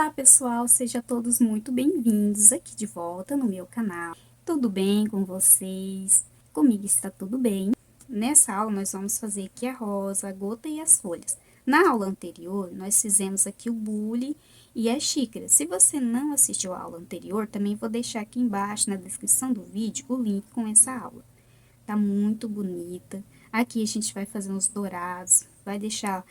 Olá pessoal, sejam todos muito bem-vindos aqui de volta no meu canal. Tudo bem com vocês? Comigo está tudo bem. Nessa aula nós vamos fazer aqui a rosa, a gota e as folhas. Na aula anterior nós fizemos aqui o bule e as xícaras. Se você não assistiu a aula anterior, também vou deixar aqui embaixo na descrição do vídeo o link com essa aula. Tá muito bonita. Aqui a gente vai fazer uns dourados, vai deixar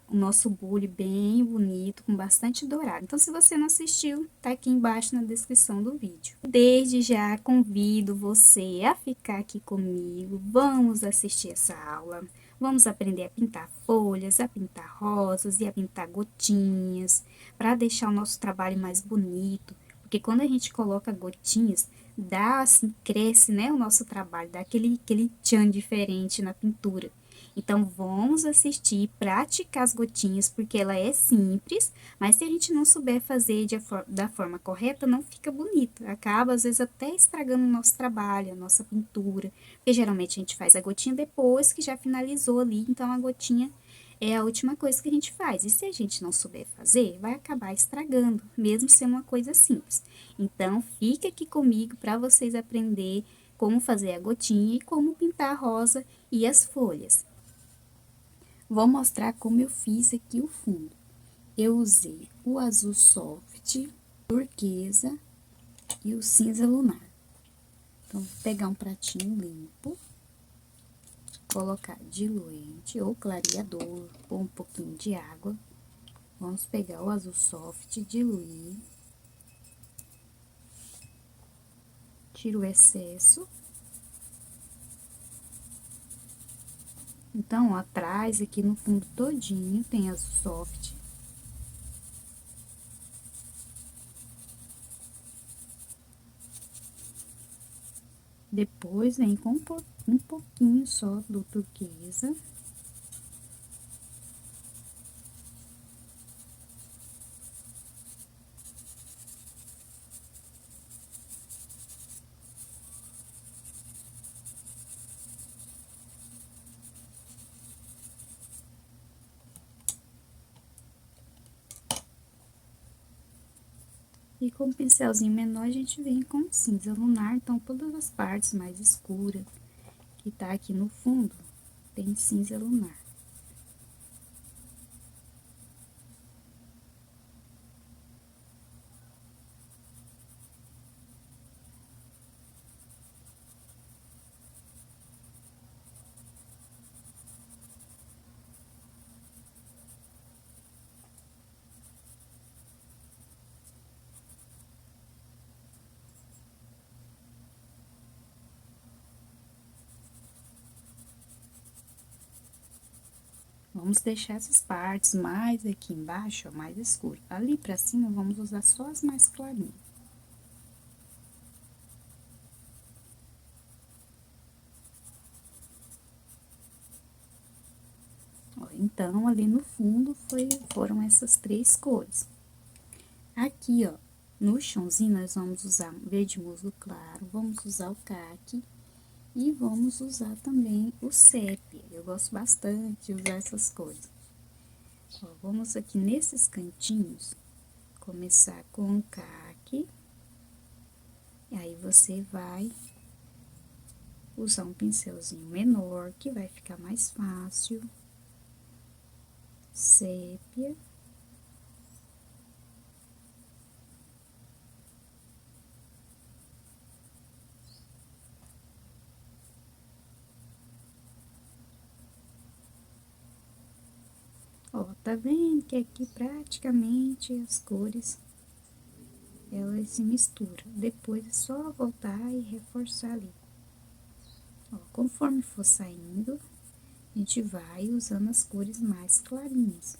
o nosso bule bem bonito, com bastante dourado. Então, se você não assistiu, tá aqui embaixo na descrição do vídeo. Desde já convido você a ficar aqui comigo, vamos assistir essa aula. Vamos aprender a pintar folhas, a pintar rosas e a pintar gotinhas, para deixar o nosso trabalho mais bonito. Porque quando a gente coloca gotinhas, dá assim, cresce, né, o nosso trabalho, dá aquele tchan diferente na pintura. Então, vamos assistir, praticar as gotinhas, porque ela é simples, mas se a gente não souber fazer da forma correta, não fica bonito. Acaba, às vezes, até estragando o nosso trabalho, a nossa pintura, porque geralmente a gente faz a gotinha depois que já finalizou ali, então a gotinha é a última coisa que a gente faz. E se a gente não souber fazer, vai acabar estragando, mesmo sendo uma coisa simples. Então, fica aqui comigo para vocês aprender como fazer a gotinha e como pintar a rosa e as folhas. Vou mostrar como eu fiz aqui o fundo. Eu usei o azul soft, turquesa e o cinza lunar. Então, vou pegar um pratinho limpo, colocar diluente ou clareador ou um pouquinho de água. Vamos pegar o azul soft, diluir, tira o excesso. Então, ó, atrás, aqui no fundo todinho, tem azul soft. Depois, vem com um pouquinho só do turquesa. E com o pincelzinho menor, a gente vem com cinza lunar, então todas as partes mais escuras que tá aqui no fundo, tem cinza lunar. Vamos deixar essas partes mais aqui embaixo, ó, mais escuro. Ali pra cima, vamos usar só as mais clarinhas. Ó, então, ali no fundo, foram essas três cores. Aqui, ó, no chãozinho, nós vamos usar verde musgo claro, vamos usar o caqui e vamos usar também o sépia. Eu gosto bastante de usar essas cores. Ó, vamos aqui nesses cantinhos, começar com o caqui. E aí, você vai usar um pincelzinho menor, que vai ficar mais fácil. Sépia. Ó, tá vendo que aqui praticamente as cores, elas se misturam. Depois é só voltar e reforçar ali. Ó, conforme for saindo, a gente vai usando as cores mais clarinhas.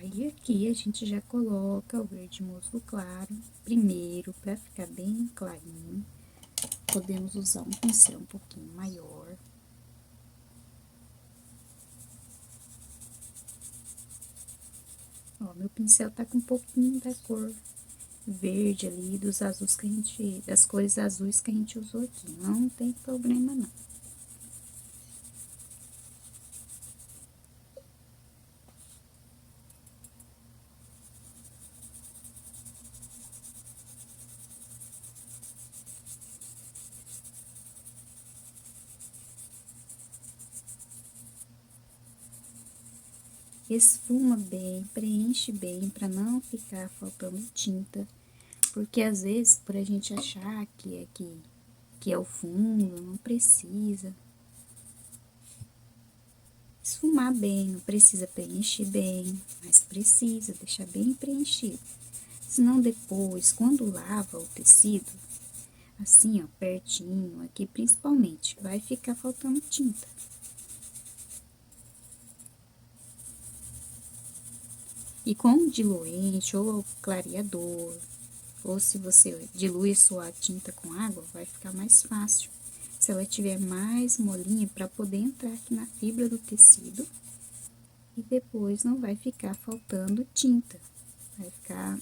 Aí, aqui, a gente já coloca o verde musgo claro primeiro, pra ficar bem clarinho. podemos usar um pincel um pouquinho maior. Ó, meu pincel tá com um pouquinho da cor verde ali, dos azuis que a gente, das cores azuis que a gente usou aqui. Não tem problema, não. Esfuma bem, preenche bem, para não ficar faltando tinta. Porque às vezes, por a gente achar que é o fundo, não precisa. Esfumar bem, não precisa preencher bem, mas precisa deixar bem preenchido. Senão depois, quando lava o tecido, assim ó, pertinho, aqui principalmente, vai ficar faltando tinta. E com diluente ou clareador, ou se você dilui sua tinta com água, vai ficar mais fácil. Se ela tiver mais molinha, para poder entrar aqui na fibra do tecido, e depois não vai ficar faltando tinta.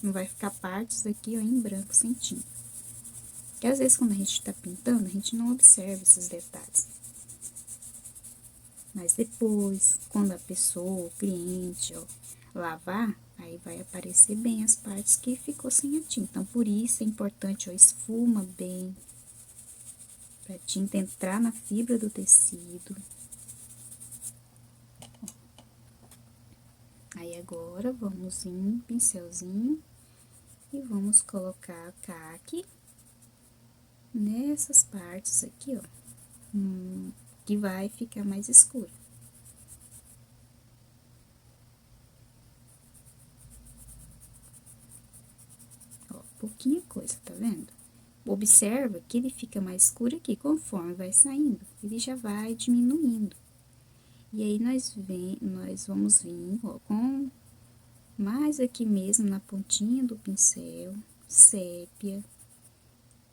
Não vai ficar partes aqui, ó, em branco, sem tinta. Porque às vezes quando a gente tá pintando, a gente não observa esses detalhes. Mas depois, quando a pessoa, o cliente, ó, lavar, aí vai aparecer bem as partes que ficou sem a tinta. Então, por isso é importante, ó, esfuma bem, pra tinta entrar na fibra do tecido. Aí, agora, vamos em pincelzinho e vamos colocar caque nessas partes aqui, ó, que vai ficar mais escuro. Ó, pouquinha coisa, tá vendo? Observa que ele fica mais escuro aqui, conforme vai saindo, ele já vai diminuindo. E aí, nós vamos vir, ó, com mais aqui mesmo na pontinha do pincel, sépia,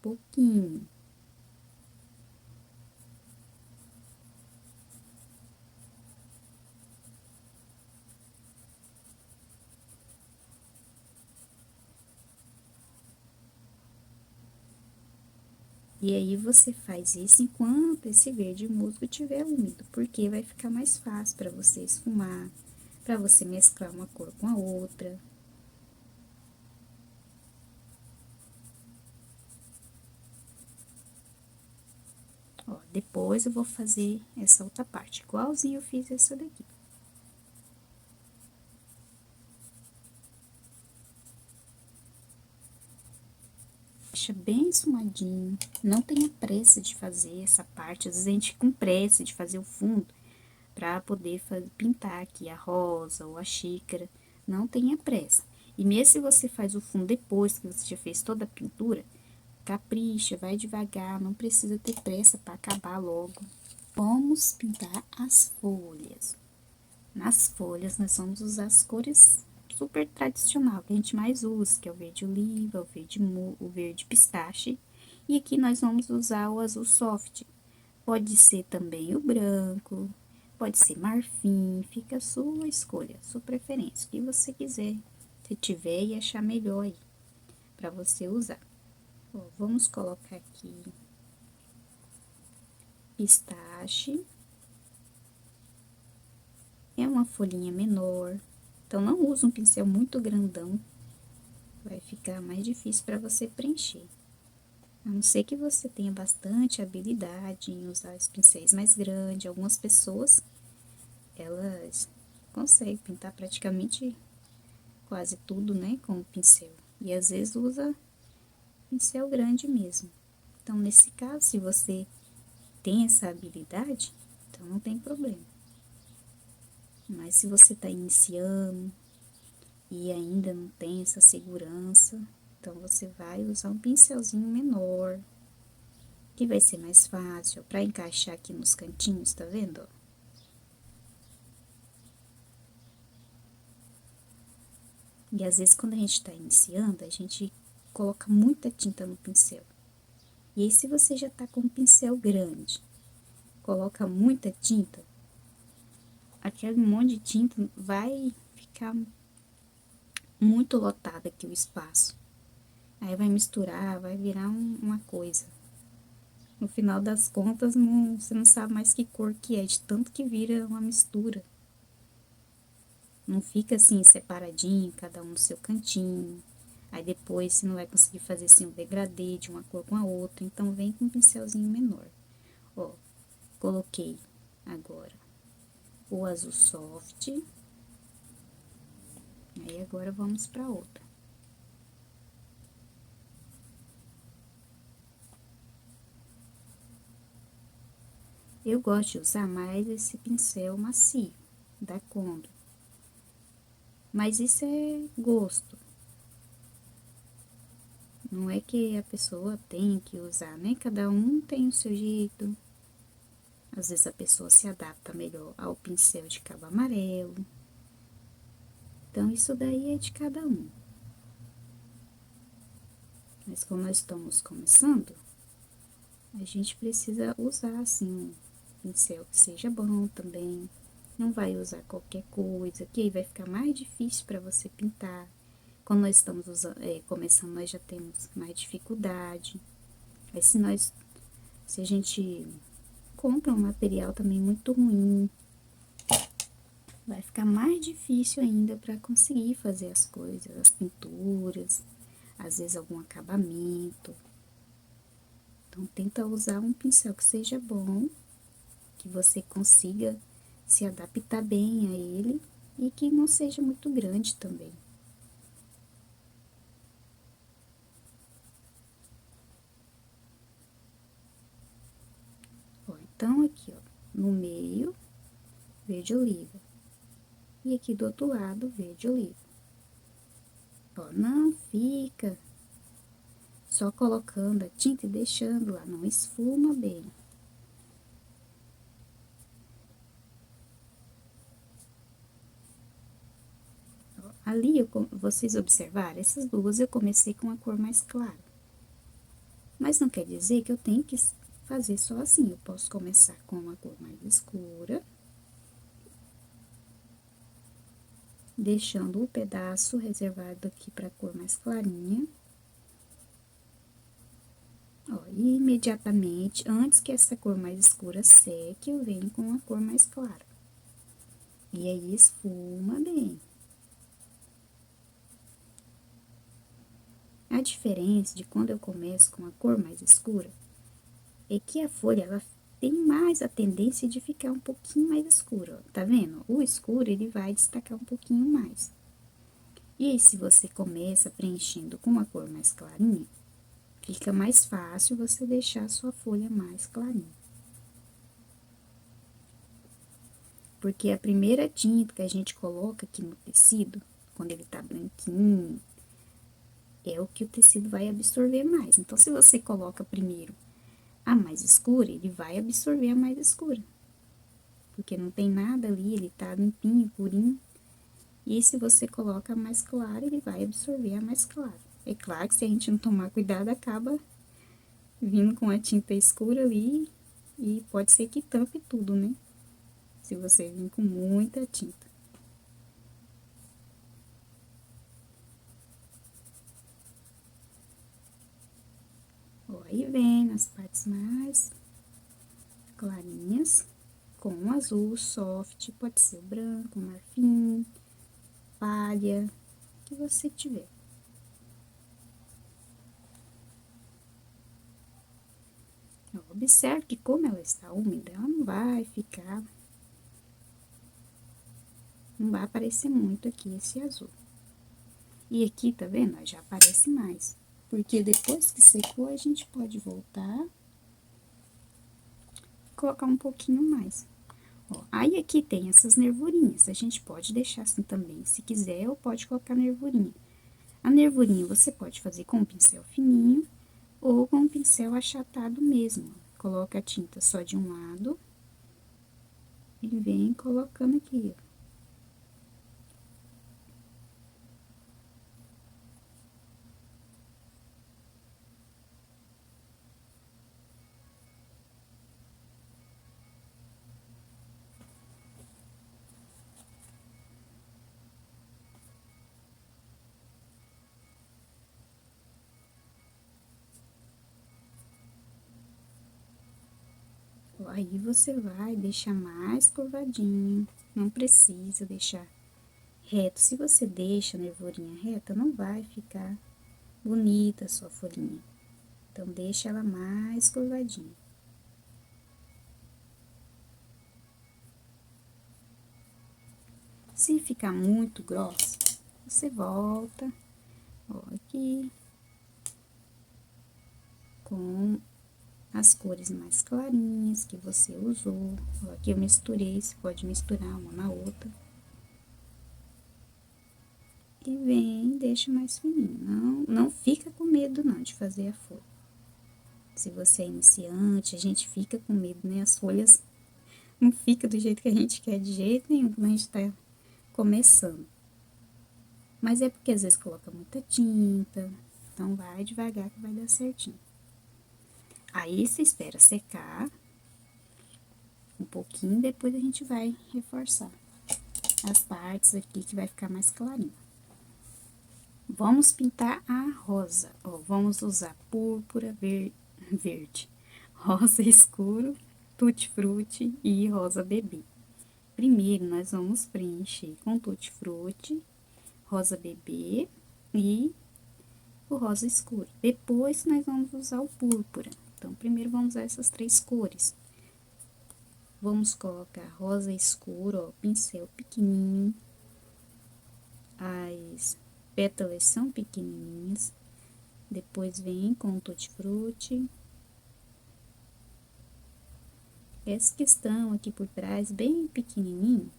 pouquinho. E aí, você faz isso enquanto esse verde musgo estiver úmido, porque vai ficar mais fácil para você esfumar, para você mesclar uma cor com a outra. Ó, depois eu vou fazer essa outra parte, igualzinho eu fiz essa daqui. Deixa bem esfumadinho, não tenha pressa de fazer essa parte, às vezes a gente fica com pressa de fazer o fundo, para poder pintar aqui a rosa ou a xícara, não tenha pressa. E mesmo se você faz o fundo depois que você já fez toda a pintura, capricha, vai devagar, não precisa ter pressa para acabar logo. Vamos pintar as folhas. Nas folhas, nós vamos usar as cores super tradicional que a gente mais usa, que é o verde oliva, o verde pistache. E aqui nós vamos usar o azul soft. Pode ser também o branco, pode ser marfim, fica a sua escolha, a sua preferência, o que você quiser, se tiver e achar melhor aí, para você usar. Ó, vamos colocar aqui pistache. É uma folhinha menor, então não usa um pincel muito grandão, vai ficar mais difícil para você preencher. A não ser que você tenha bastante habilidade em usar os pincéis mais grandes, algumas pessoas, elas conseguem pintar praticamente quase tudo, né, com o pincel. E às vezes usa pincel grande mesmo. Então, nesse caso, se você tem essa habilidade, então não tem problema. Mas se você está iniciando e ainda não tem essa segurança, então você vai usar um pincelzinho menor, que vai ser mais fácil para encaixar aqui nos cantinhos, tá vendo? Ó? E às vezes quando a gente está iniciando, a gente coloca muita tinta no pincel. E aí, se você já tá com um pincel grande, coloca muita tinta, aquele monte de tinta vai ficar muito lotado aqui o espaço. Aí vai misturar, vai virar uma coisa. No final das contas, você não sabe mais que cor que é, de tanto que vira uma mistura. Não fica assim, separadinho, cada um no seu cantinho. Aí depois você não vai conseguir fazer assim um degradê de uma cor com a outra. Então, vem com um pincelzinho menor. Ó, coloquei agora o azul soft. Aí, agora vamos pra outra. Eu gosto de usar mais esse pincel macio, da Condor. Mas isso é gosto. Não é que a pessoa tem que usar, né? Cada um tem o seu jeito. Às vezes a pessoa se adapta melhor ao pincel de cabo amarelo. Então, isso daí é de cada um. Mas como nós estamos começando, a gente precisa usar, assim, um pincel que seja bom também. Não vai usar qualquer coisa, que aí vai ficar mais difícil para você pintar. Quando nós estamos começando, nós já temos mais dificuldade. Aí, se a gente compra um material também muito ruim, vai ficar mais difícil ainda para conseguir fazer as coisas, as pinturas, às vezes algum acabamento. Então, tenta usar um pincel que seja bom, que você consiga se adaptar bem a ele e que não seja muito grande também. Ó, então, aqui, ó, no meio, verde oliva. E aqui do outro lado, verde oliva. Ó, não fica só colocando a tinta e deixando lá, não esfuma bem. Ó, ali, vocês observaram, essas duas eu comecei com a cor mais clara. Mas não quer dizer que eu tenho que fazer só assim, eu posso começar com uma cor mais escura, deixando o pedaço reservado aqui para cor mais clarinha. Ó, e imediatamente, antes que essa cor mais escura seque, eu venho com a cor mais clara. E aí, esfuma bem. A diferença de quando eu começo com a cor mais escura é que a folha, ela tem mais a tendência de ficar um pouquinho mais escura, ó. Tá vendo? O escuro, ele vai destacar um pouquinho mais. E aí, se você começa preenchendo com uma cor mais clarinha, fica mais fácil você deixar a sua folha mais clarinha. Porque a primeira tinta que a gente coloca aqui no tecido, quando ele tá branquinho, é o que o tecido vai absorver mais. Então, se você coloca primeiro a mais escura, ele vai absorver a mais escura. Porque não tem nada ali, ele tá limpinho, purinho. E se você coloca a mais clara, ele vai absorver a mais clara. É claro que se a gente não tomar cuidado, acaba vindo com a tinta escura ali e pode ser que tampe tudo, né? Se você vir com muita tinta. Ó, aí vem nas partes mais clarinhas, com o azul soft, pode ser o branco, marfim, palha, que você tiver. Ó, observe que como ela está úmida, ela não vai aparecer muito aqui esse azul. E aqui, tá vendo? Já aparece mais. Porque depois que secou, a gente pode voltar e colocar um pouquinho mais. Ó, aí aqui tem essas nervurinhas, a gente pode deixar assim também, se quiser, ou pode colocar nervurinha. A nervurinha você pode fazer com um pincel fininho ou com um pincel achatado mesmo. Coloca a tinta só de um lado e vem colocando aqui, ó. Ó, aí você vai deixar mais curvadinho, não precisa deixar reto. Se você deixa a nervurinha reta, não vai ficar bonita a sua folhinha. Então, deixa ela mais curvadinha. Se ficar muito grossa, você volta, ó, aqui, com as cores mais clarinhas que você usou. Ó, aqui eu misturei, você pode misturar uma na outra. E vem, deixa mais fininho. Não fica com medo, não, de fazer a folha. Se você é iniciante, a gente fica com medo, né? As folhas não ficam do jeito que a gente quer, de jeito nenhum, quando a gente tá começando. Mas é porque às vezes coloca muita tinta, então vai devagar que vai dar certinho. Aí você espera secar um pouquinho, depois a gente vai reforçar as partes aqui que vai ficar mais clarinho. Vamos pintar a rosa, ó, vamos usar púrpura, verde, rosa escuro, tutti-frutti e rosa bebê. Primeiro, nós vamos preencher com tutti-frutti, rosa bebê e o rosa escuro. Depois, nós vamos usar o púrpura. Então, primeiro vamos usar essas três cores. Vamos colocar rosa escuro, ó, pincel pequenininho. As pétalas são pequenininhas. Depois vem com o tutti-frutti. Essa que estão aqui por trás, bem pequenininho,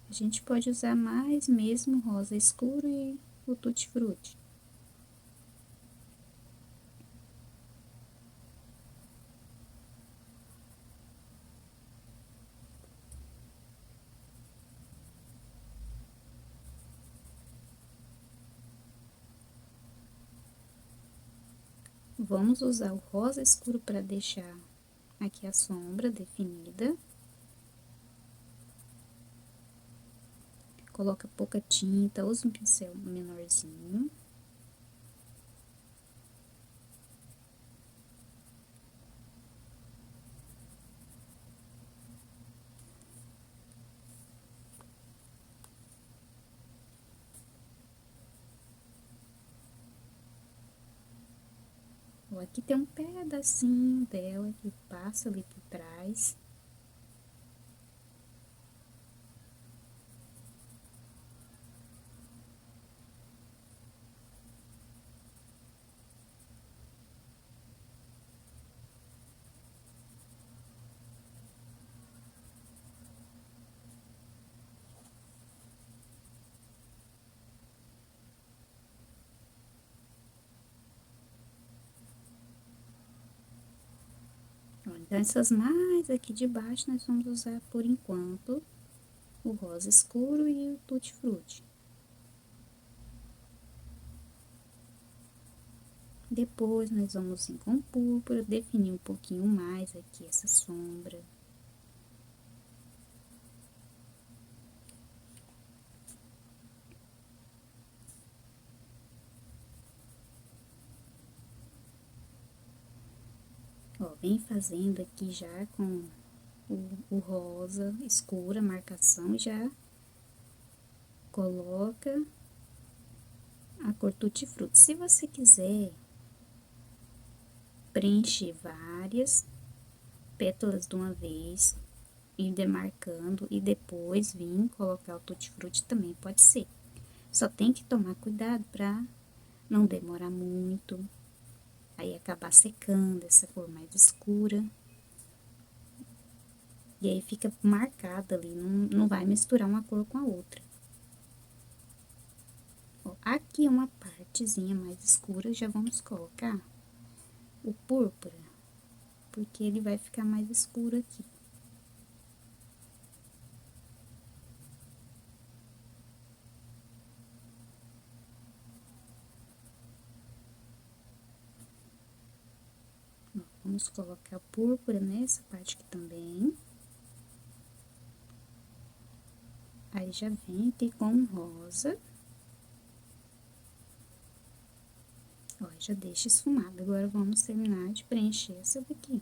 a gente pode usar mais mesmo rosa escuro e o tutti-frutti. Vamos usar o rosa escuro para deixar aqui a sombra definida. Coloca pouca tinta, usa um pincel menorzinho. Ó, aqui tem um pedacinho dela que passa ali por trás. Ó, então, essas mais aqui de baixo, nós vamos usar por enquanto o rosa escuro e o tutti-frutti. Depois, nós vamos vir com púrpura, definir um pouquinho mais aqui essa sombra. Ó, vem fazendo aqui já com o rosa escura, marcação, já coloca a cor tutti-frutti. Se você quiser preencher várias pétalas de uma vez, ir demarcando e depois vir colocar o tutti-frutti também pode ser. Só tem que tomar cuidado para não demorar muito, aí acabar secando essa cor mais escura. E aí fica marcada ali, não vai misturar uma cor com a outra. Ó, aqui é uma partezinha mais escura, já vamos colocar o púrpura, porque ele vai ficar mais escuro aqui. Ó, vamos colocar púrpura nessa parte aqui também. Aí, já vem aqui com rosa. Ó, já deixa esfumado. Agora, vamos terminar de preencher essa daqui.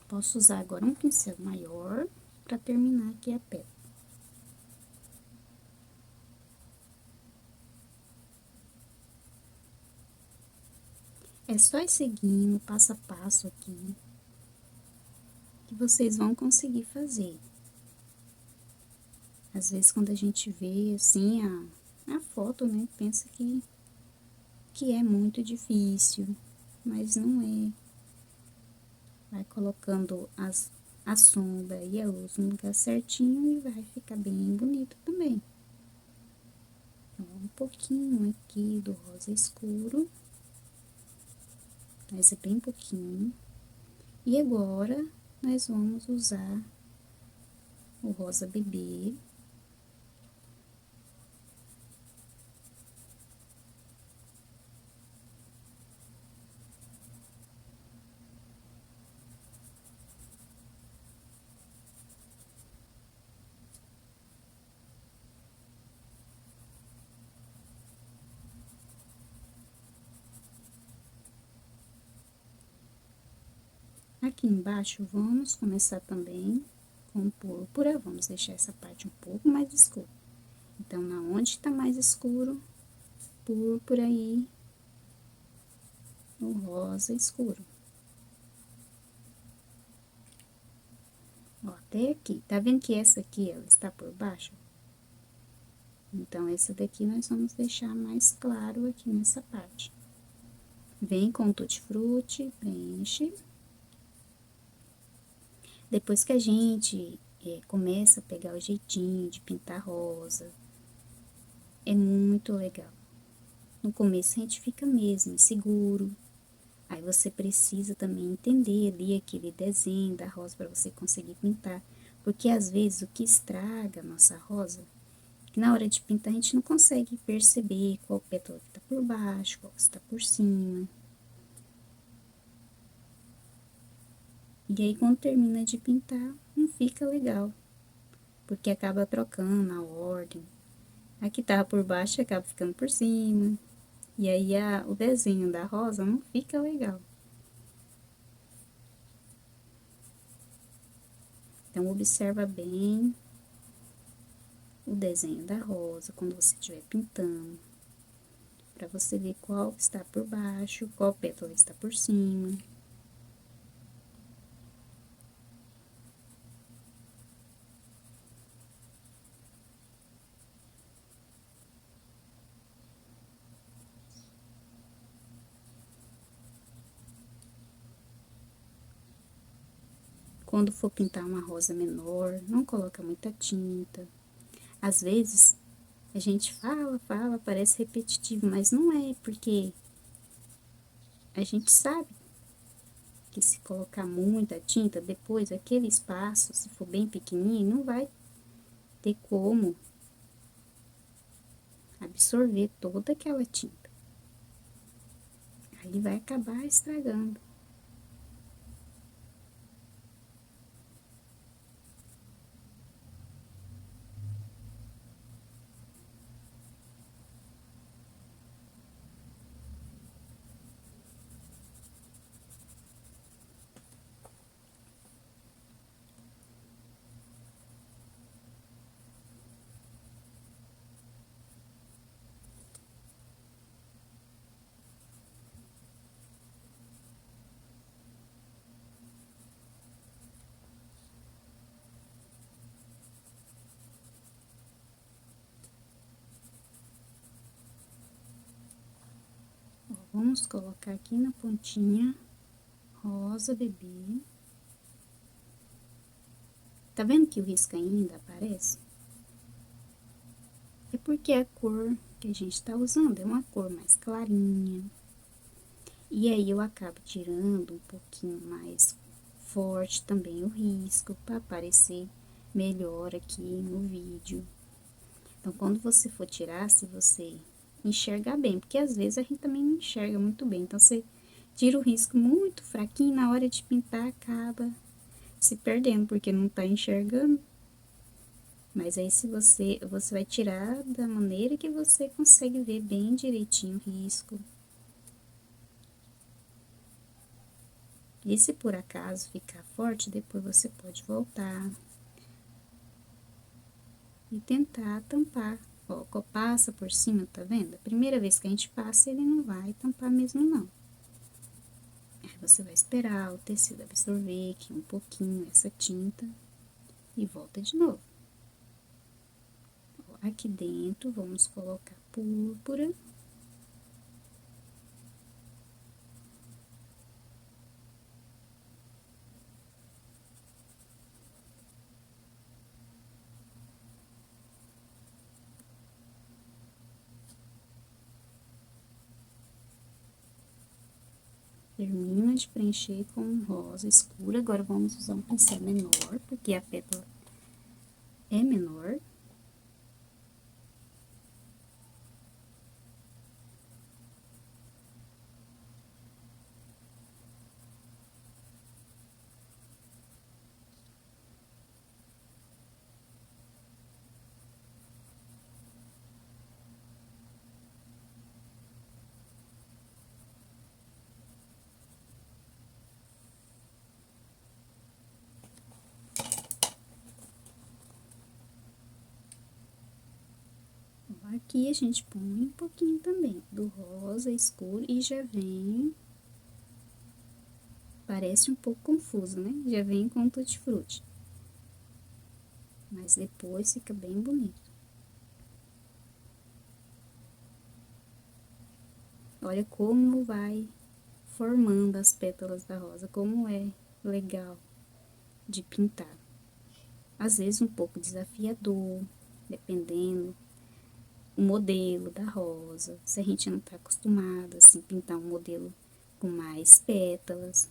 Posso usar agora um pincel maior para terminar aqui a pétala. É só ir seguindo passo a passo aqui, que vocês vão conseguir fazer. Às vezes, quando a gente vê, assim, a foto, né, pensa que é muito difícil, mas não é. Vai colocando a sombra e a luz no lugar certinho e vai ficar bem bonito também. Então, um pouquinho aqui do rosa escuro, mas é bem pouquinho. E agora, nós vamos usar o rosa bebê. Aqui embaixo, vamos começar também com púrpura. Vamos deixar essa parte um pouco mais escura. Então, na onde tá mais escuro, púrpura aí, o rosa escuro. Ó, até aqui. Tá vendo que essa aqui, ela está por baixo? Então, essa daqui nós vamos deixar mais claro aqui nessa parte. Vem com o tutti-frutti, preenche. Depois que a gente começa a pegar o jeitinho de pintar rosa, é muito legal. No começo a gente fica mesmo inseguro. Aí você precisa também entender ali aquele desenho da rosa para você conseguir pintar. Porque às vezes o que estraga a nossa rosa, que na hora de pintar a gente não consegue perceber qual pétala que tá por baixo, qual que está por cima. E aí quando termina de pintar, não fica legal. Porque acaba trocando a ordem. A que tava por baixo acaba ficando por cima. E aí o desenho da rosa não fica legal. Então, observa bem o desenho da rosa quando você estiver pintando. Para você ver qual está por baixo, qual pétala está por cima. Quando for pintar uma rosa menor, não coloca muita tinta. Às vezes, a gente fala, parece repetitivo, mas não é, porque a gente sabe que se colocar muita tinta, depois aquele espaço, se for bem pequenininho, não vai ter como absorver toda aquela tinta. Aí vai acabar estragando. Ó, vamos colocar aqui na pontinha rosa bebê. Tá vendo que o risco ainda aparece? É porque a cor que a gente tá usando é uma cor mais clarinha. E aí eu acabo tirando um pouquinho mais forte também o risco para aparecer melhor aqui no vídeo. Então, quando você for tirar, se você enxergar bem, porque às vezes a gente também não enxerga muito bem, então você tira o risco muito fraquinho, na hora de pintar acaba se perdendo, porque não tá enxergando. Mas aí se você vai tirar da maneira que você consegue ver bem direitinho o risco. E se por acaso ficar forte, depois você pode voltar e tentar tampar. Ó, passa por cima, tá vendo? A primeira vez que a gente passa, ele não vai tampar mesmo, não. Aí você vai esperar o tecido absorver aqui um pouquinho essa tinta e volta de novo. Ó, aqui dentro, vamos colocar púrpura. Termina de preencher com um rosa escuro. Agora, vamos usar um pincel menor, porque a pétala é menor. Aqui a gente põe um pouquinho também do rosa escuro e já vem. Parece um pouco confuso, né? Já vem com tutti-frutti. Mas depois fica bem bonito. Olha como vai formando as pétalas da rosa, como é legal de pintar. Às vezes um pouco desafiador, dependendo o modelo da rosa. Se a gente não tá acostumado, assim, pintar um modelo com mais pétalas.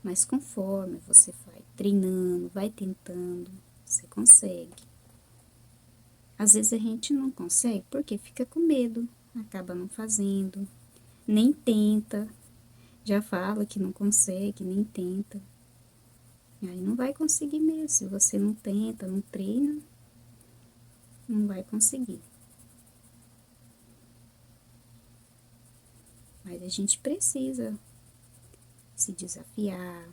Mas conforme você vai treinando, vai tentando, você consegue. Às vezes a gente não consegue porque fica com medo, acaba não fazendo, nem tenta, já fala que não consegue, nem tenta. Aí não vai conseguir mesmo. Se você não tenta, não treina, não vai conseguir. Mas a gente precisa se desafiar.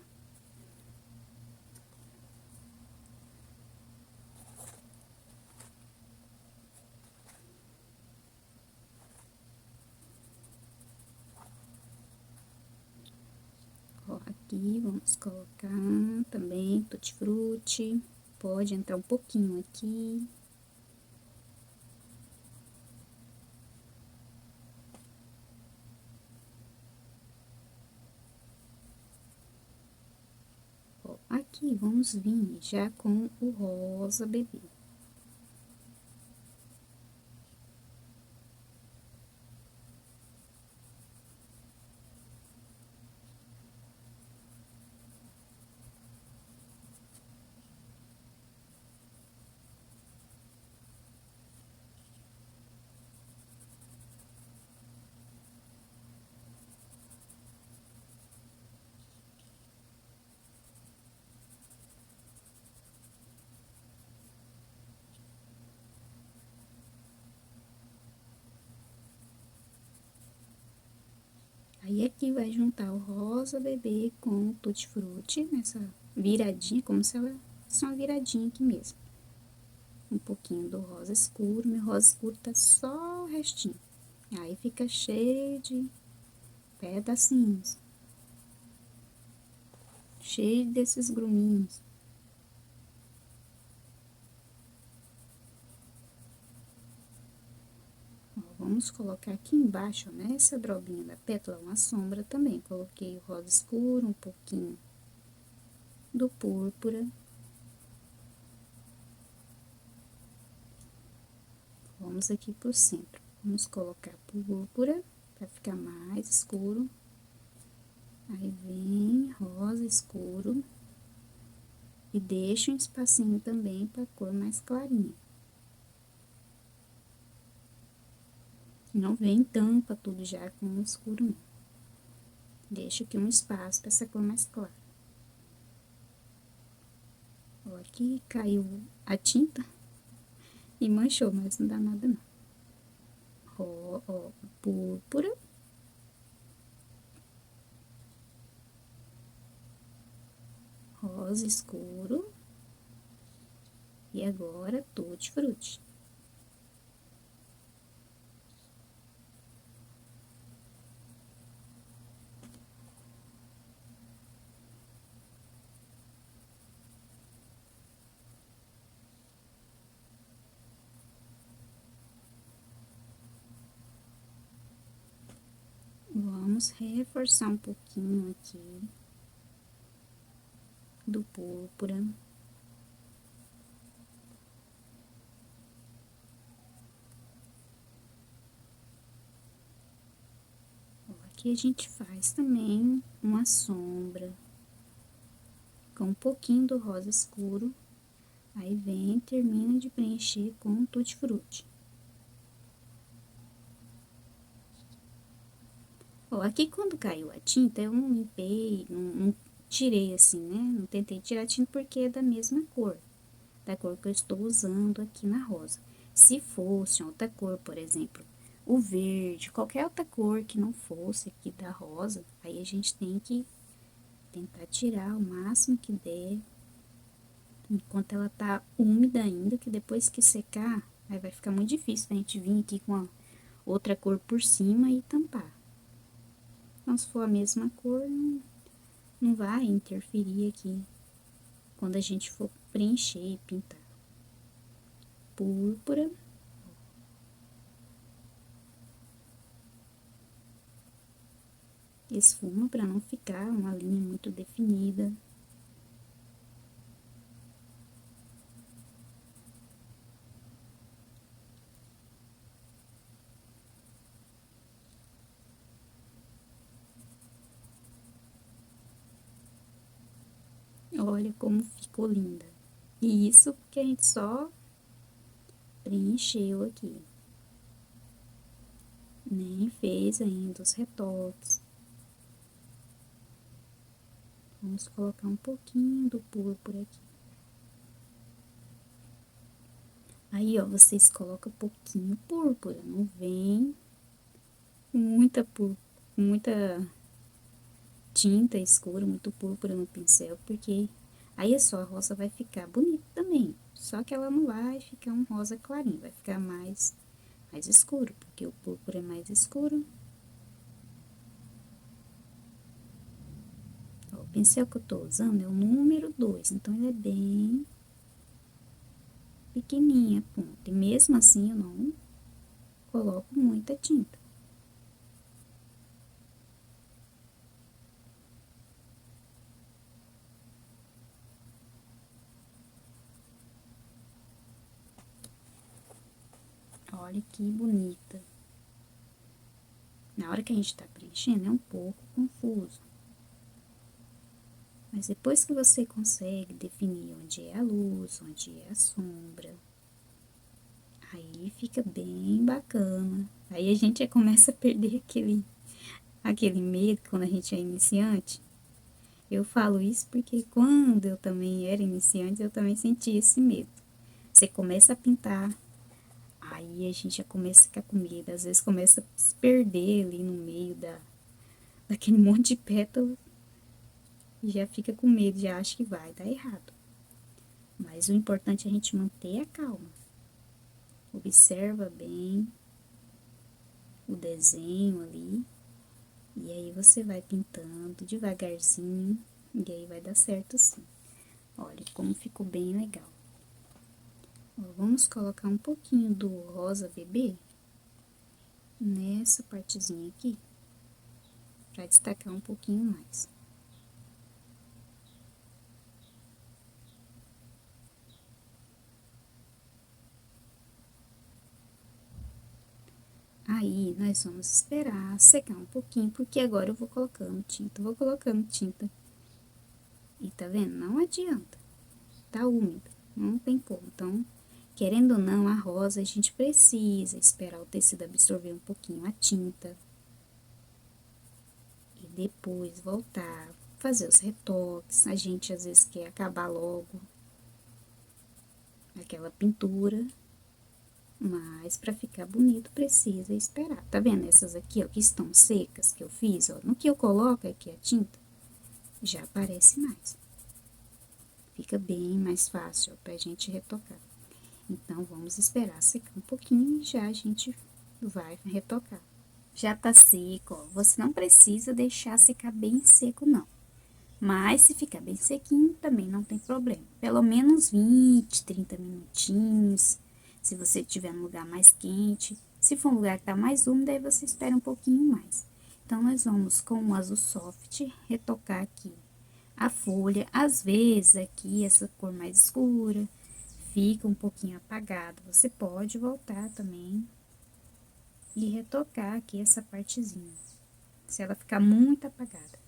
Ó, aqui vamos colocar também tutti-frutti. Pode entrar um pouquinho aqui. Ó, aqui vamos vir já com o rosa bebê. Aí, aqui vai juntar o rosa bebê com o tutti-frutti, nessa viradinha, como se ela fosse uma viradinha aqui mesmo. Um pouquinho do rosa escuro, meu rosa escuro tá só o restinho. Aí, fica cheio de pedacinhos, cheio desses gruminhos. Ó, vamos colocar aqui embaixo, nessa drobinha da pétala, uma sombra também. Coloquei o rosa escuro, um pouquinho do púrpura. Vamos aqui pro centro. Vamos colocar púrpura, pra ficar mais escuro. Aí, vem rosa escuro. E deixa um espacinho também pra cor mais clarinha. Não vem tampa tudo já com o escuro, não. Deixa aqui um espaço pra essa cor mais clara. Ó, aqui caiu a tinta e manchou, mas não dá nada, não. Ó, púrpura. rosa escuro. E agora, tutti frutti. Vamos reforçar um pouquinho aqui do púrpura. Aqui a gente faz também uma sombra com um pouquinho do rosa escuro. Aí vem e termina de preencher com o tutti frutti. Ó, aqui quando caiu a tinta, eu não limpei, não tirei assim, né? Não tentei tirar a tinta porque é da mesma cor, da cor que eu estou usando aqui na rosa. Se fosse outra cor, por exemplo, o verde, qualquer outra cor que não fosse aqui da rosa, aí a gente tem que tentar tirar o máximo que der, enquanto ela tá úmida ainda, que depois que secar, aí vai ficar muito difícil a gente vir aqui com a outra cor por cima e tampar. Então, se for a mesma cor, não vai interferir aqui quando a gente for preencher e pintar. Púrpura. Esfuma para não ficar uma linha muito definida. Olha como ficou linda. E isso porque a gente só preencheu aqui. Nem fez ainda os retoques. Vamos colocar um pouquinho do púrpura aqui. Aí, ó, vocês colocam pouquinho púrpura, não vem muita tinta escura, muito púrpura no pincel, porque aí a sua rosa vai ficar bonita também. Só que ela não vai ficar um rosa clarinho, vai ficar mais escuro, porque o púrpura é mais escuro. Ó, o pincel que eu tô usando é o número 2, então ele é bem pequenininha a ponta. E mesmo assim eu não coloco muita tinta. Olha que bonita. Na hora que a gente tá preenchendo é um pouco confuso. Mas depois que você consegue definir onde é a luz, onde é a sombra, aí fica bem bacana. Aí a gente já começa a perder aquele medo quando a gente é iniciante. Eu falo isso porque quando eu também era iniciante, eu também sentia esse medo. Você começa a pintar, aí a gente já começa a ficar com medo, às vezes começa a se perder ali no meio daquele monte de pétalas e já fica com medo, já acha que vai dar errado. Mas o importante é a gente manter a calma. Observa bem o desenho ali. E aí você vai pintando devagarzinho. E aí vai dar certo sim. Olha como ficou bem legal. Ó, vamos colocar um pouquinho do rosa bebê nessa partezinha aqui. Pra destacar um pouquinho mais. Aí, nós vamos esperar secar um pouquinho, porque agora eu vou colocando tinta, vou colocando tinta. E tá vendo? Não adianta. Tá úmido, não tem como. Então, querendo ou não, a rosa a gente precisa esperar o tecido absorver um pouquinho a tinta. E depois voltar, fazer os retoques. A gente às vezes quer acabar logo aquela pintura. Mas para ficar bonito precisa esperar. Tá vendo essas aqui, ó, que estão secas que eu fiz, ó? No que eu coloco aqui a tinta, já aparece mais. Fica bem mais fácil pra gente retocar. Então, vamos esperar secar um pouquinho e já a gente vai retocar. Já tá seco, ó. Você não precisa deixar secar bem seco, não. Mas, se ficar bem sequinho, também não tem problema. Pelo menos 20, 30 minutinhos, se você estiver num lugar mais quente. Se for um lugar que tá mais úmido, aí você espera um pouquinho mais. Então, nós vamos com o azul soft retocar aqui a folha. Às vezes, aqui, essa cor mais escura fica um pouquinho apagada. Você pode voltar também e retocar aqui essa partezinha, se ela ficar muito apagada.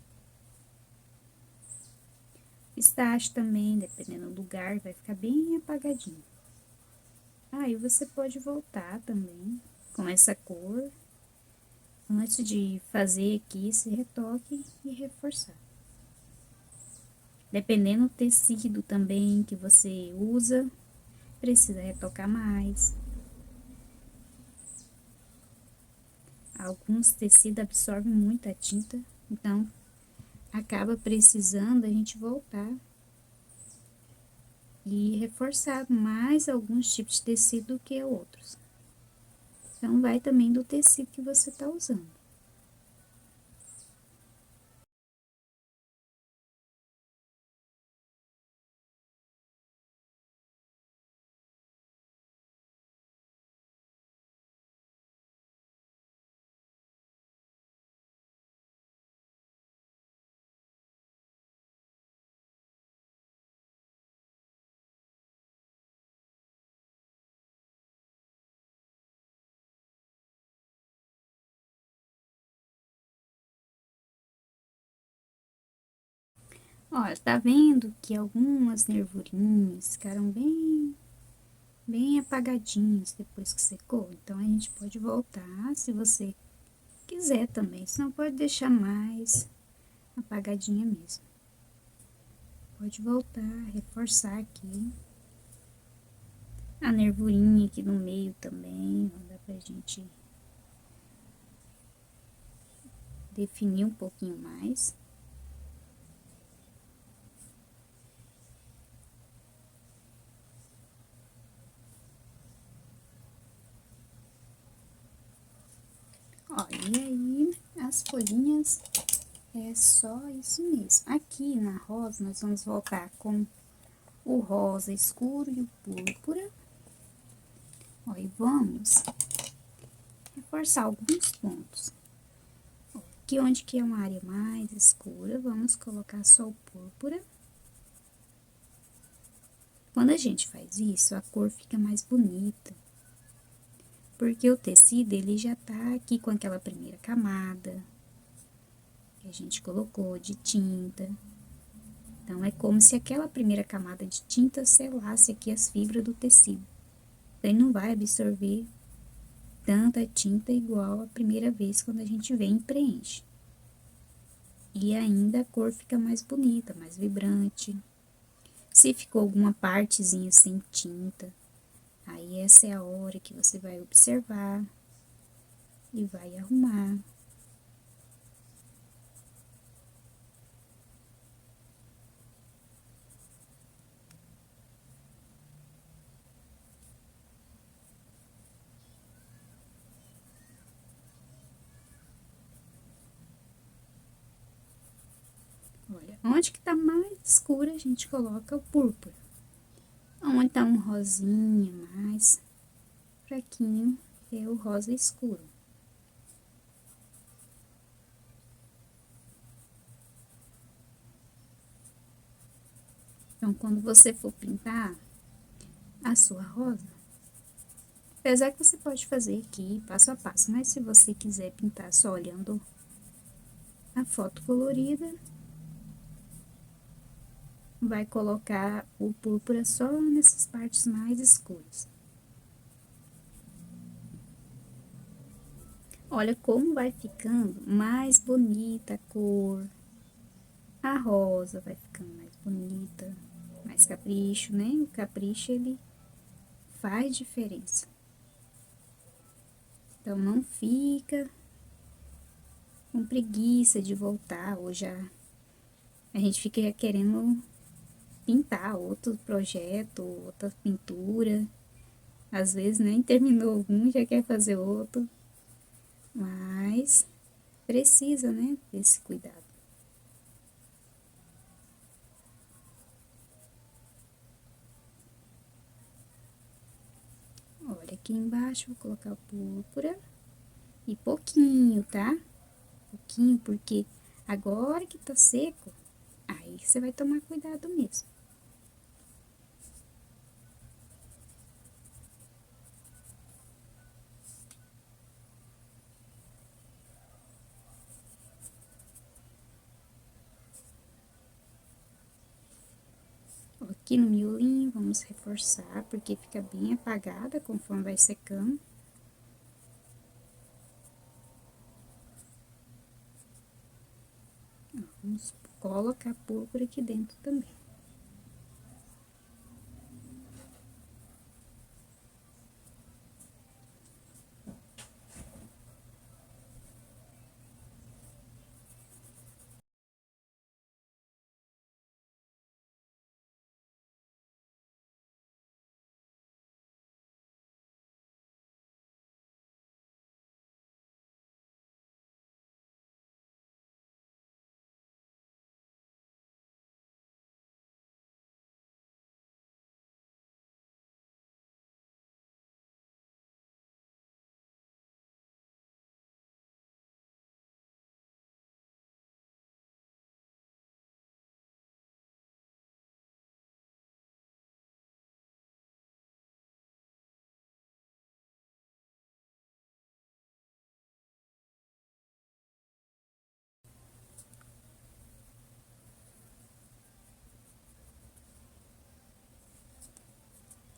Pistache também, dependendo do lugar, vai ficar bem apagadinho. Aí você pode voltar também com essa cor, antes de fazer aqui esse retoque e reforçar. Dependendo do tecido também que você usa, precisa retocar mais. Alguns tecidos absorvem muita tinta, então acaba precisando a gente voltar e reforçar mais alguns tipos de tecido do que outros. Então, vai também do tecido que você tá usando. Olha, tá vendo que algumas nervurinhas ficaram bem apagadinhas depois que secou? Então, a gente pode voltar, se você quiser também, senão pode deixar mais apagadinha mesmo. Pode voltar, reforçar aqui. A nervurinha aqui no meio também, ó, dá pra gente definir um pouquinho mais. Ó, e aí, as folhinhas é só isso mesmo. Aqui na rosa, nós vamos voltar com o rosa escuro e o púrpura. Ó, e vamos reforçar alguns pontos. Ó, aqui onde que é uma área mais escura, vamos colocar só o púrpura. Quando a gente faz isso, a cor fica mais bonita. Porque o tecido, ele já tá aqui com aquela primeira camada que a gente colocou de tinta. Então, é como se aquela primeira camada de tinta selasse aqui as fibras do tecido. Então, ele não vai absorver tanta tinta igual a primeira vez quando a gente vem e preenche. E ainda a cor fica mais bonita, mais vibrante. Se ficou alguma partezinha sem tinta, aí essa é a hora que você vai observar e vai arrumar. Olha, onde que tá mais escura, a gente coloca o púrpura. Onde tá um rosinha mais fraquinho, é o rosa escuro. Então, quando você for pintar a sua rosa, apesar que você pode fazer aqui passo a passo, mas se você quiser pintar só olhando a foto colorida, vai colocar o púrpura só nessas partes mais escuras. Olha como vai ficando mais bonita a cor. A rosa vai ficando mais bonita, mais capricho, né? O capricho, ele faz diferença. Então, não fica com preguiça de voltar, ou já a gente fica querendo pintar outro projeto, outra pintura. Às vezes nem terminou um, já quer fazer outro. Mas precisa, né, desse cuidado. Olha, aqui embaixo vou colocar púrpura e pouquinho, tá? Pouquinho, porque agora que tá seco, aí você vai tomar cuidado mesmo. Aqui no miolinho, vamos reforçar, porque fica bem apagada conforme vai secando. Vamos colocar púrpura aqui dentro também.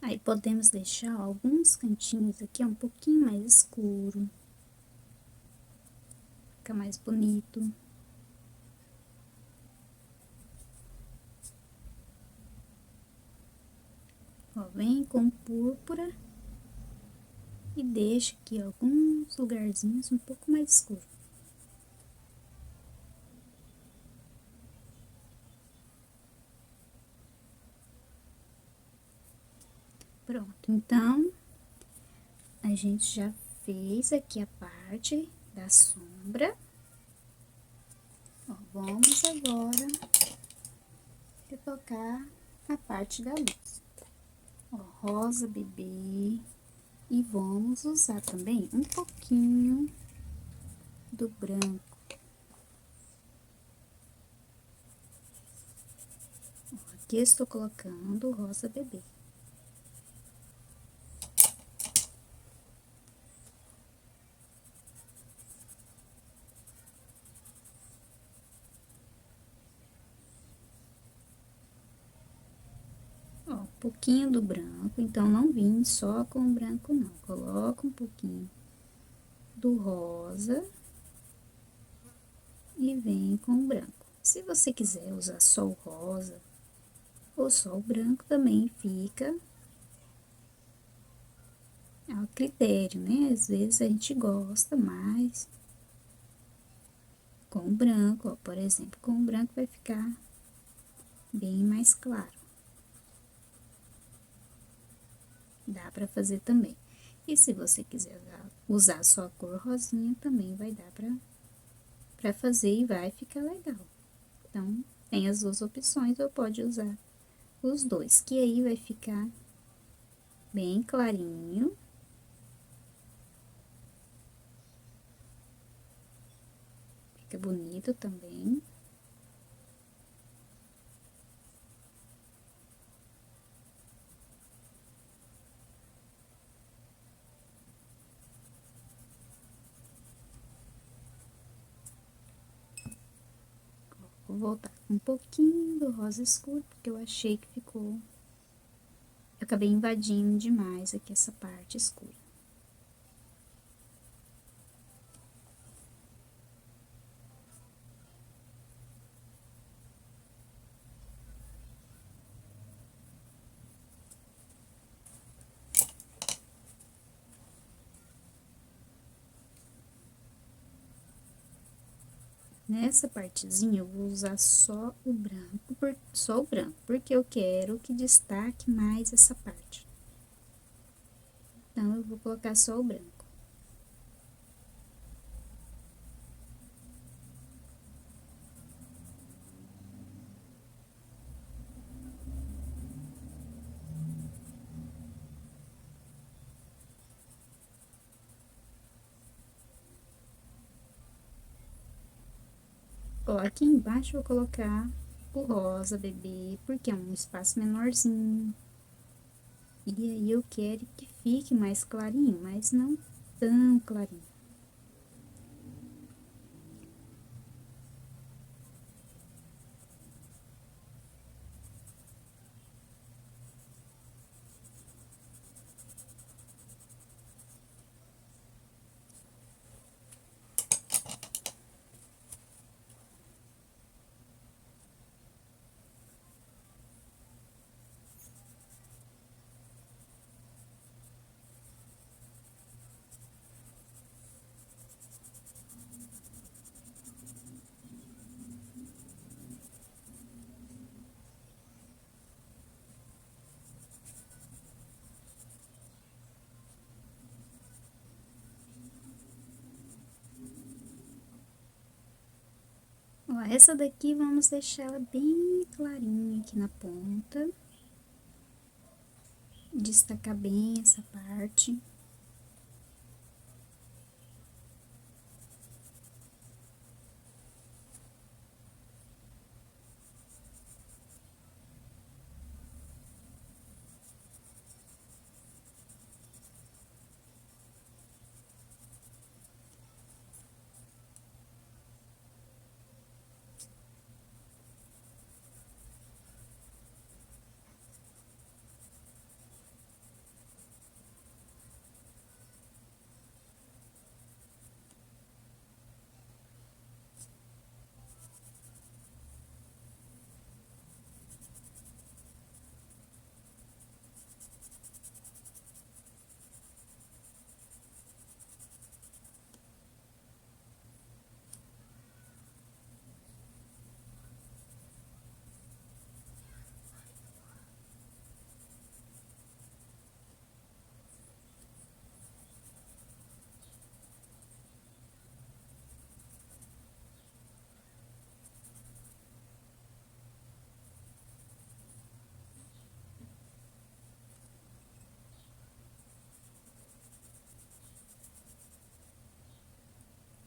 Aí, podemos deixar alguns cantinhos aqui um pouquinho mais escuro. Fica mais bonito. Ó, vem com púrpura e deixa aqui alguns lugarzinhos um pouco mais escuros. Pronto, então, a gente já fez aqui a parte da sombra. Ó, vamos agora retocar a parte da luz. Ó, rosa bebê. E vamos usar também um pouquinho do branco. Ó, aqui eu estou colocando o rosa bebê. Ó, um pouquinho do branco, então não vim só com o branco não. Coloca um pouquinho do rosa e vem com o branco. Se você quiser usar só o rosa ou só o branco, também fica ao critério, né? Às vezes a gente gosta mais com o branco, ó, por exemplo, com o branco vai ficar bem mais claro. Dá pra fazer também. E se você quiser usar só a cor rosinha, também vai dar pra fazer e vai ficar legal. Então, tem as duas opções, ou pode usar os dois, que aí vai ficar bem clarinho. Fica bonito também. Vou voltar com um pouquinho do rosa escuro, porque eu achei que ficou... Eu acabei invadindo demais aqui essa parte escura. Nessa partezinha eu vou usar só o branco, porque eu quero que destaque mais essa parte. Então, eu vou colocar só o branco. Ó, aqui embaixo eu vou colocar o rosa bebê, porque é um espaço menorzinho. E aí, eu quero que fique mais clarinho, mas não tão clarinho. Ó, essa daqui vamos deixar ela bem clarinha aqui na ponta. Destacar bem essa parte.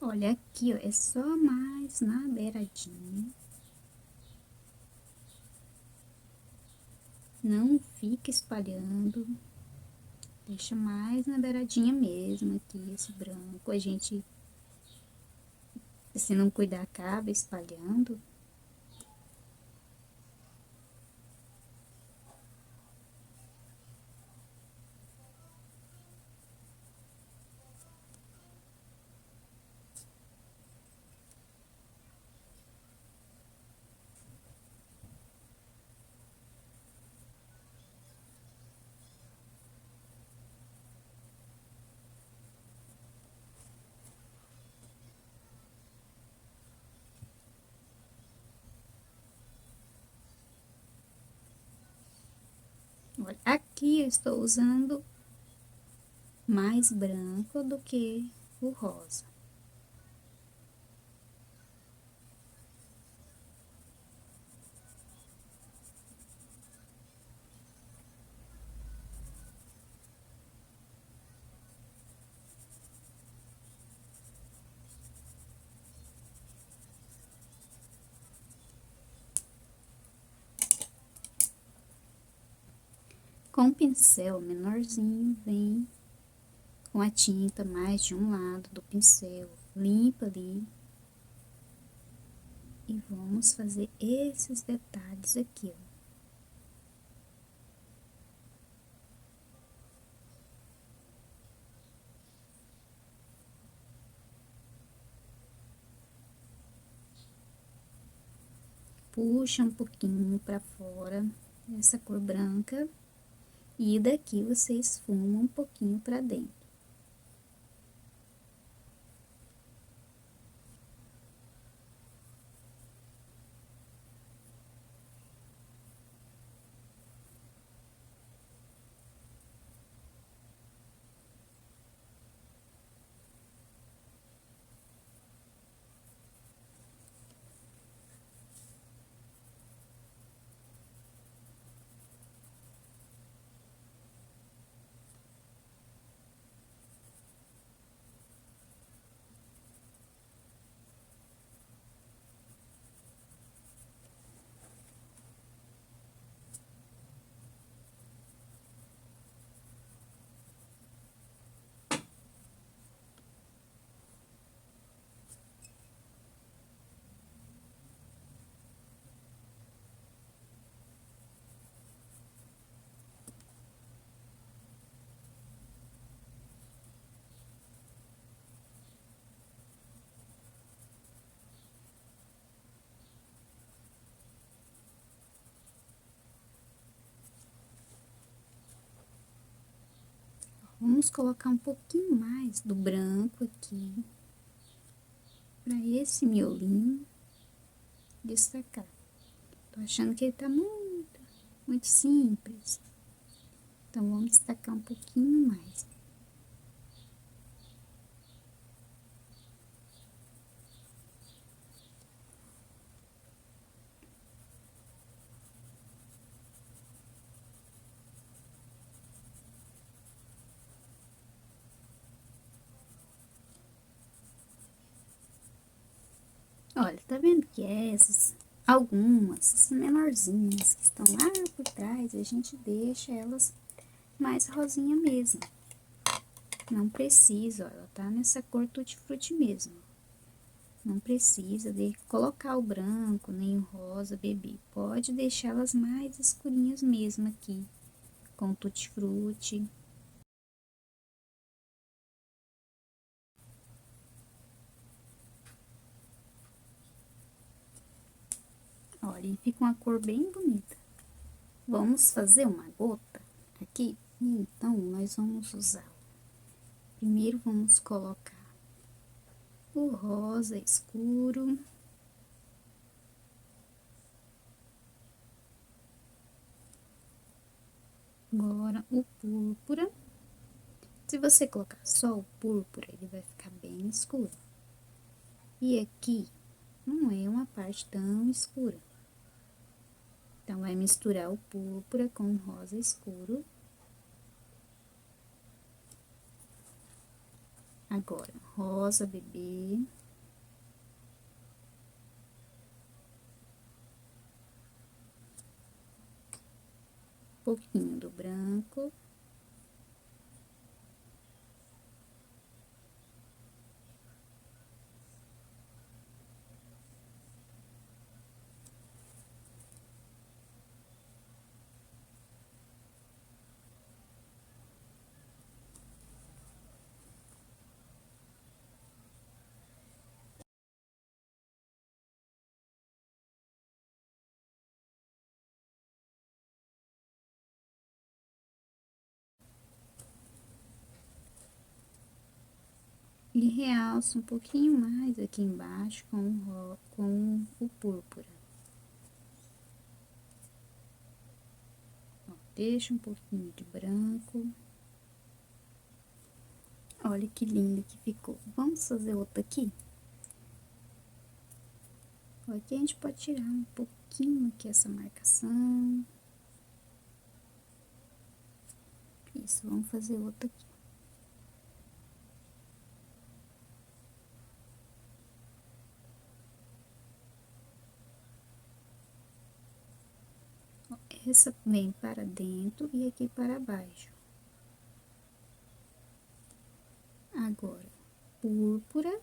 Olha, aqui, ó, é só mais na beiradinha. Não fica espalhando. Deixa mais na beiradinha mesmo aqui, esse branco. A gente, se não cuidar, acaba espalhando. Olha, aqui eu estou usando mais branco do que o rosa. Com o pincel menorzinho, vem com a tinta mais de um lado do pincel, limpa ali. E vamos fazer esses detalhes aqui, ó. Puxa um pouquinho pra fora essa cor branca e daqui você esfuma um pouquinho pra dentro. Vamos colocar um pouquinho mais do branco aqui, para esse miolinho destacar. Tô achando que ele tá muito simples. Então, vamos destacar um pouquinho mais. Olha, tá vendo que algumas, essas menorzinhas que estão lá por trás, a gente deixa elas mais rosinha mesmo. Não precisa, ó, ela tá nessa cor tutti-frutti mesmo. Não precisa de colocar o branco, nem o rosa, bebê. Pode deixar elas mais escurinhas mesmo aqui, com tutti-frutti. Olha, e fica uma cor bem bonita. Vamos fazer uma gota aqui? Então, nós vamos usar. Primeiro, vamos colocar o rosa escuro. Agora, o púrpura. Se você colocar só o púrpura, ele vai ficar bem escuro. E aqui, não é uma parte tão escura. Então, vai misturar o púrpura com o rosa escuro. Agora, rosa bebê. Pouquinho do branco. E realça um pouquinho mais aqui embaixo com o púrpura. Ó, deixa um pouquinho de branco. Olha que lindo que ficou. Vamos fazer outra aqui? Aqui a gente pode tirar um pouquinho aqui essa marcação. Isso, vamos fazer outra aqui. Essa vem para dentro e aqui para baixo. Agora, púrpura.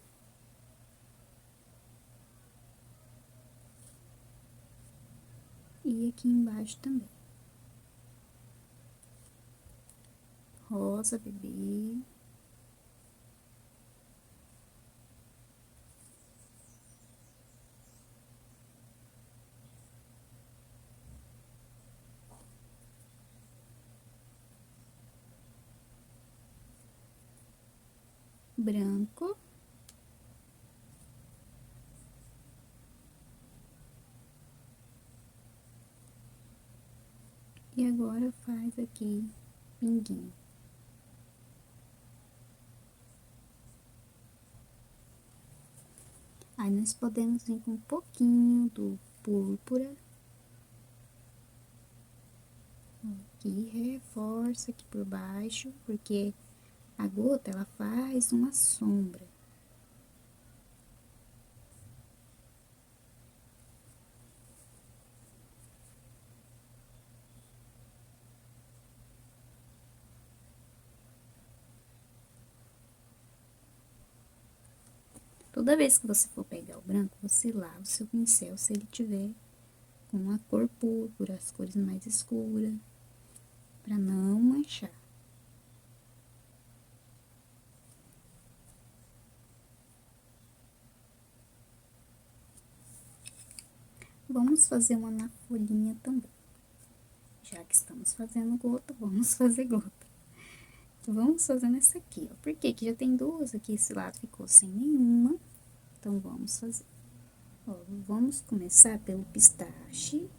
E aqui embaixo também. Rosa bebê. Branco. E agora faz aqui pinguinho. Aí, nós podemos vir com um pouquinho do púrpura. Aqui, reforça aqui por baixo, porque a gota, ela faz uma sombra. Toda vez que você for pegar o branco, você lava o seu pincel se ele tiver com a cor púrpura, as cores mais escuras, para não manchar. Vamos fazer uma na folhinha também. Já que estamos fazendo gota, vamos fazer gota. Vamos fazendo essa aqui, ó. Por quê? Que já tem duas aqui, esse lado ficou sem nenhuma. Então, vamos fazer. Ó, vamos começar pelo pistache.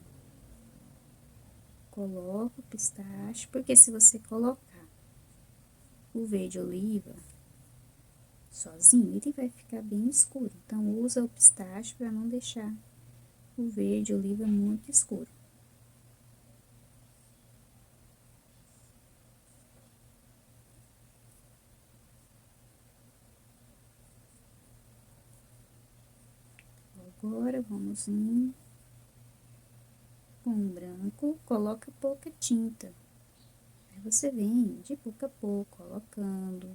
Coloca o pistache, porque se você colocar o verde oliva sozinho, ele vai ficar bem escuro. Então, usa o pistache para não deixar o verde oliva muito escuro. Agora, vamos indo com o branco, coloca pouca tinta. Aí você vem de pouco a pouco, colocando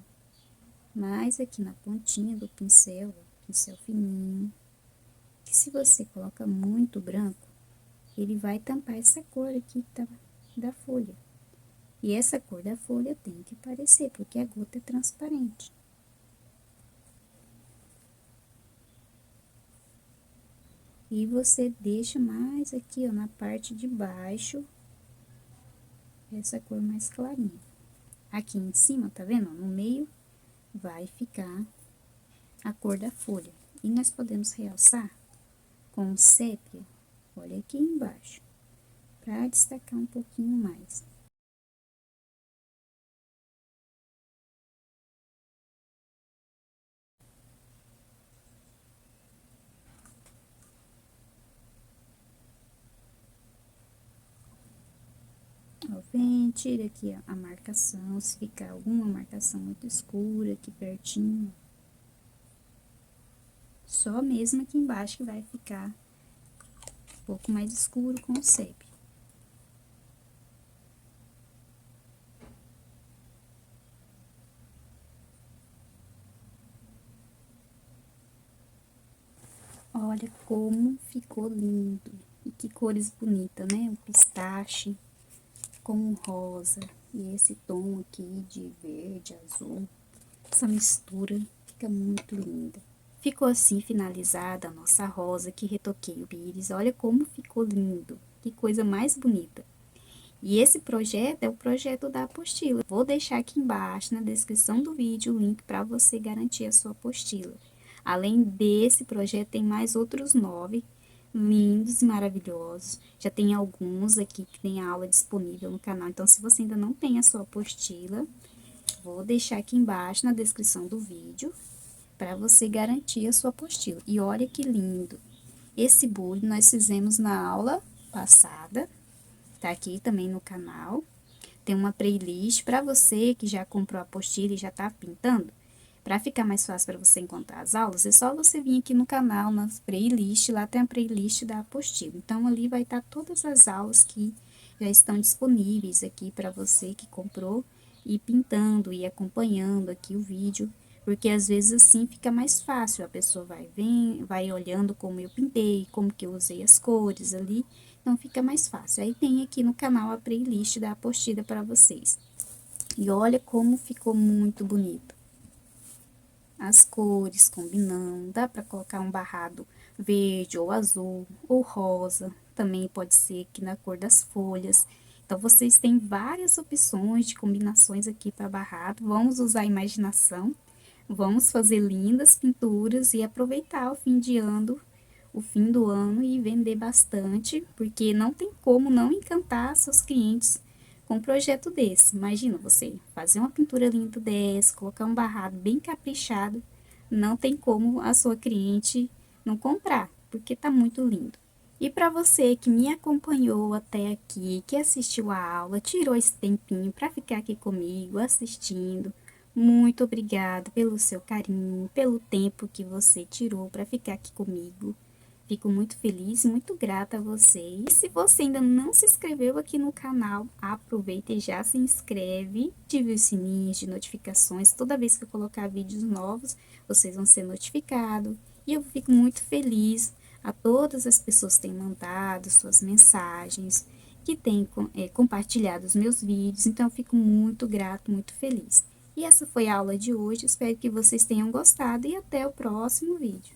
mais aqui na pontinha do pincel, pincel fininho. Que se você coloca muito branco, ele vai tampar essa cor aqui da folha. E essa cor da folha tem que aparecer, porque a gota é transparente. E você deixa mais aqui, ó, na parte de baixo, essa cor mais clarinha. Aqui em cima, tá vendo? No meio vai ficar a cor da folha. E nós podemos realçar com o sépia, olha aqui embaixo, para destacar um pouquinho mais. Ó, vem, tira aqui a marcação, se ficar alguma marcação muito escura aqui pertinho. Só mesmo aqui embaixo que vai ficar um pouco mais escuro com o sépia. Olha como ficou lindo. E que cores bonitas, né? O pistache com o rosa e esse tom aqui de verde, azul. Essa mistura fica muito linda. Ficou assim finalizada a nossa rosa que retoquei o pires. Olha como ficou lindo. Que coisa mais bonita. E esse projeto é o projeto da apostila. Vou deixar aqui embaixo na descrição do vídeo o link para você garantir a sua apostila. Além desse projeto, tem mais outros 9 lindos e maravilhosos. Já tem alguns aqui que tem a aula disponível no canal. Então, se você ainda não tem a sua apostila, vou deixar aqui embaixo na descrição do vídeo para você garantir a sua apostila. E olha que lindo! Esse bule nós fizemos na aula passada. Tá aqui também no canal. Tem uma playlist para você que já comprou a apostila e já tá pintando. Para ficar mais fácil para você encontrar as aulas, é só você vir aqui no canal, nas playlists, lá tem a playlist da apostila. Então, ali vai estar todas as aulas que já estão disponíveis aqui para você que comprou e pintando e acompanhando aqui o vídeo. Porque às vezes assim fica mais fácil, a pessoa vai olhando como eu pintei, como que eu usei as cores ali, então fica mais fácil. Aí tem aqui no canal a playlist da apostila para vocês. E olha como ficou muito bonito. As cores combinando, dá para colocar um barrado verde ou azul ou rosa, também pode ser aqui na cor das folhas. Então, vocês têm várias opções de combinações aqui para barrado, vamos usar a imaginação, vamos fazer lindas pinturas e aproveitar o fim do ano e vender bastante, porque não tem como não encantar seus clientes com um projeto desse. Imagina você fazer uma pintura linda dessa, colocar um barrado bem caprichado, não tem como a sua cliente não comprar, porque tá muito lindo. E para você que me acompanhou até aqui, que assistiu a aula, tirou esse tempinho para ficar aqui comigo assistindo, muito obrigada pelo seu carinho, pelo tempo que você tirou para ficar aqui comigo. Fico muito feliz e muito grata a você. E se você ainda não se inscreveu aqui no canal, aproveita e já se inscreve. Ative os sininhos de notificações. Toda vez que eu colocar vídeos novos, vocês vão ser notificados. E eu fico muito feliz a todas as pessoas que têm mandado suas mensagens, que têm compartilhado os meus vídeos. Então, eu fico muito grato, muito feliz. E essa foi a aula de hoje. Espero que vocês tenham gostado e até o próximo vídeo.